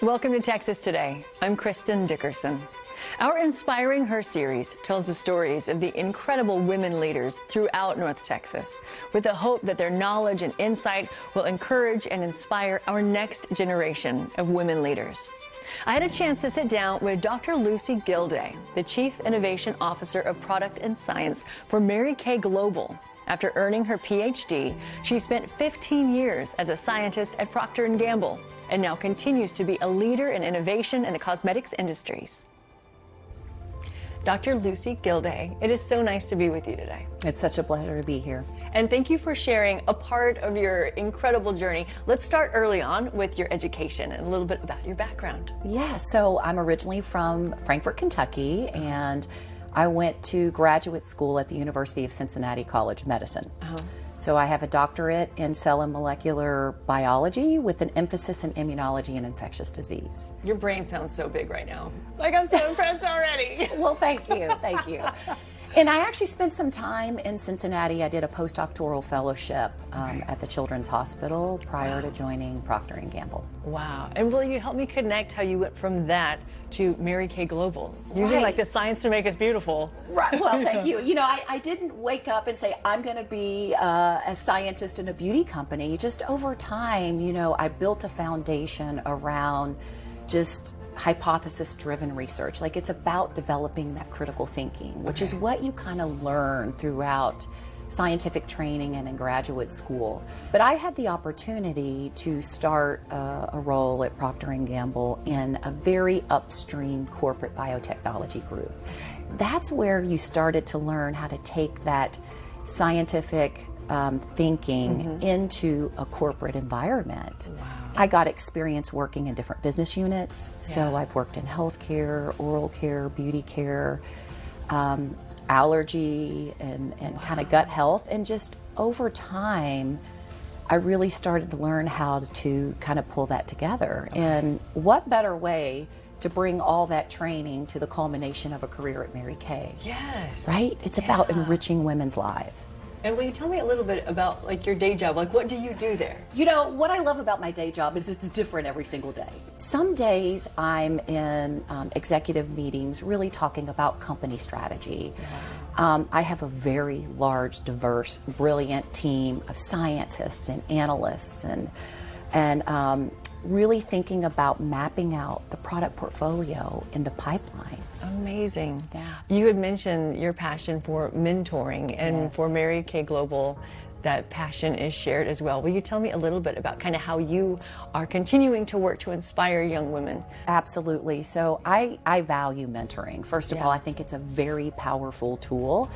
Welcome to Texas Today. I'm Kristen Dickerson. Our Inspiring Her series tells the stories of the incredible women leaders throughout North Texas, with the hope that their knowledge and insight will encourage and inspire our next generation of women leaders. I had a chance to sit down with Dr. Lucy Gildea, the Chief Innovation Officer of Product and Science for Mary Kay Global. After earning her PhD, she spent 15 years as a scientist at Procter & Gamble and now continues to be a leader in innovation in the cosmetics industries. Dr. Lucy Gildea, it is so nice to be with you today. It's such a pleasure to be here. And thank you for sharing a part of your incredible journey. Let's start early on with your education and a little bit about your background. Yeah, so I'm originally from Frankfort, Kentucky, and I went to graduate school at the University of Cincinnati College of Medicine. So I have a doctorate in cell and molecular biology with an emphasis in immunology and infectious disease. Your brain sounds so big right now. Like, I'm so impressed already. Well, thank you, thank you. And I actually spent some time in Cincinnati. I did a postdoctoral fellowship at the Children's Hospital prior to joining Procter & Gamble. Wow. And will you help me connect how you went from that to Mary Kay Global? Using like the science to make us beautiful. Right. Well, thank you. You know, I didn't wake up and say, I'm going to be a scientist in a beauty company. Just over time, you know, I built a foundation around just hypothesis-driven research. Like, it's about developing that critical thinking, which is what you kind of learn throughout scientific training and in graduate school. But I had the opportunity to start a role at Procter & Gamble in a very upstream corporate biotechnology group. That's where you started to learn how to take that scientific thinking into a corporate environment. Wow. I got experience working in different business units. So I've worked in healthcare, oral care, beauty care, allergy, and kind of gut health. And just over time, I really started to learn how to kind of pull that together. And what better way to bring all that training to the culmination of a career at Mary Kay? Yes. Right? It's about enriching women's lives. And will you tell me a little bit about like your day job? Like, what do you do there? You know, what I love about my day job is it's different every single day. Some days I'm in executive meetings really talking about company strategy. Wow. I have a very large, diverse, brilliant team of scientists and analysts and really thinking about mapping out the product portfolio in the pipeline. Amazing. Yeah. You had mentioned your passion for mentoring, and for Mary Kay Global, that passion is shared as well. Will you tell me a little bit about kind of how you are continuing to work to inspire young women? Absolutely. So I value mentoring. First of all, I think it's a very powerful tool.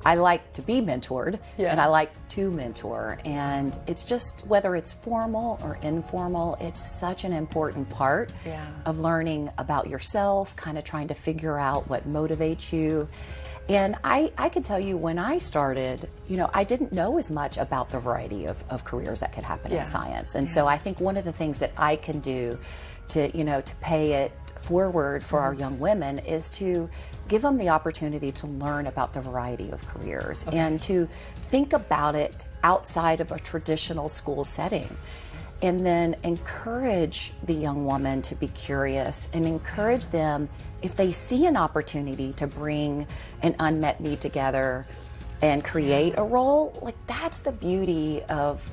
I like to be mentored, and I like to mentor. And it's just, whether it's formal or informal, it's such an important part of learning about yourself, kind of trying to figure out what motivates you. And I can tell you, when I started, you know, I didn't know as much about the variety of careers that could happen in science. And so I think one of the things that I can do to, you know, to pay it forward for our young women is to give them the opportunity to learn about the variety of careers and to think about it outside of a traditional school setting. And then encourage the young woman to be curious and encourage them, if they see an opportunity to bring an unmet need together and create a role, like, that's the beauty of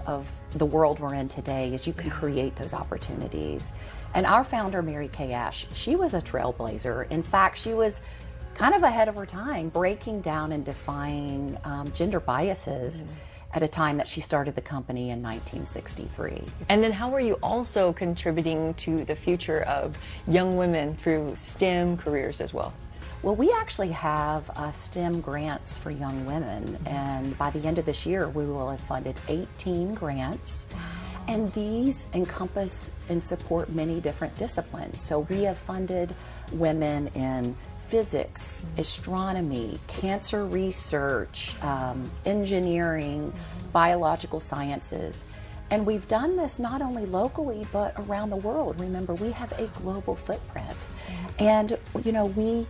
the world we're in today, is you can create those opportunities. And our founder, Mary Kay Ash, she was a trailblazer. In fact, she was kind of ahead of her time, breaking down and defying gender biases at a time that she started the company in 1963. And then how are you also contributing to the future of young women through STEM careers as well? Well, we actually have STEM grants for young women, and by the end of this year, we will have funded 18 grants. Wow. And these encompass and support many different disciplines. So we have funded women in physics, astronomy, cancer research, engineering, biological sciences. And we've done this not only locally, but around the world. Remember, we have a global footprint. And, you know, we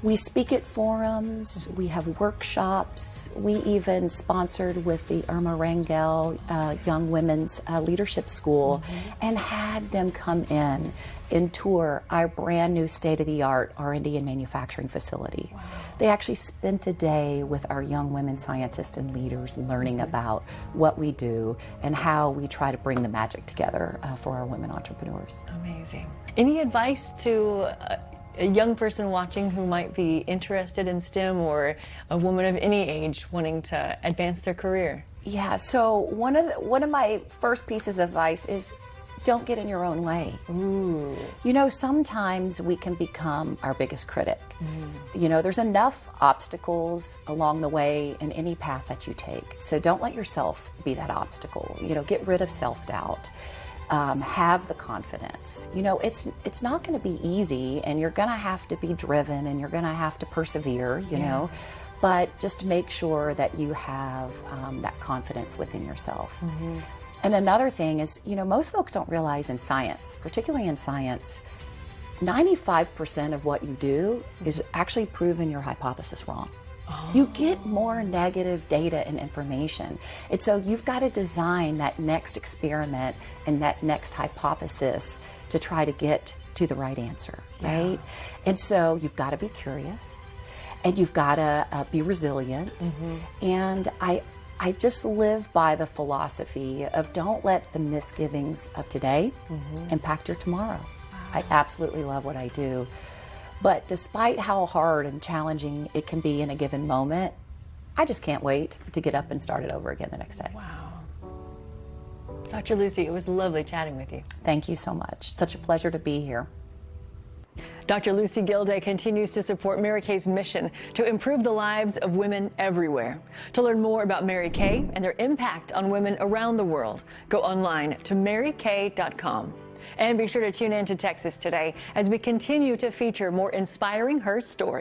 We speak at forums, we have workshops, we even sponsored with the Irma Rangel Young Women's Leadership School and had them come in and tour our brand new state-of-the-art R&D and manufacturing facility. Wow. They actually spent a day with our young women scientists and leaders learning about what we do and how we try to bring the magic together for our women entrepreneurs. Amazing. Any advice to a young person watching who might be interested in STEM, or a woman of any age wanting to advance their career? Yeah, so one of my first pieces of advice is don't get in your own way. Ooh. You know, sometimes we can become our biggest critic. You know, there's enough obstacles along the way in any path that you take. So don't let yourself be that obstacle. You know, get rid of self-doubt. Have the confidence. You know, it's not going to be easy, and you're going to have to be driven, and you're going to have to persevere, you know, but just make sure that you have that confidence within yourself. And another thing is, you know, most folks don't realize in science, particularly in science, 95% of what you do is actually proving your hypothesis wrong. You get more negative data and information. And so you've got to design that next experiment and that next hypothesis to try to get to the right answer, right? And so you've got to be curious, and you've got to be resilient. And I just live by the philosophy of don't let the misgivings of today impact your tomorrow. I absolutely love what I do. But despite how hard and challenging it can be in a given moment, I just can't wait to get up and start it over again the next day. Wow. Dr. Lucy, it was lovely chatting with you. Thank you so much. Such a pleasure to be here. Dr. Lucy Gildea continues to support Mary Kay's mission to improve the lives of women everywhere. To learn more about Mary Kay and their impact on women around the world, go online to marykay.com. And be sure to tune in to Texas Today as we continue to feature more inspiring her stories.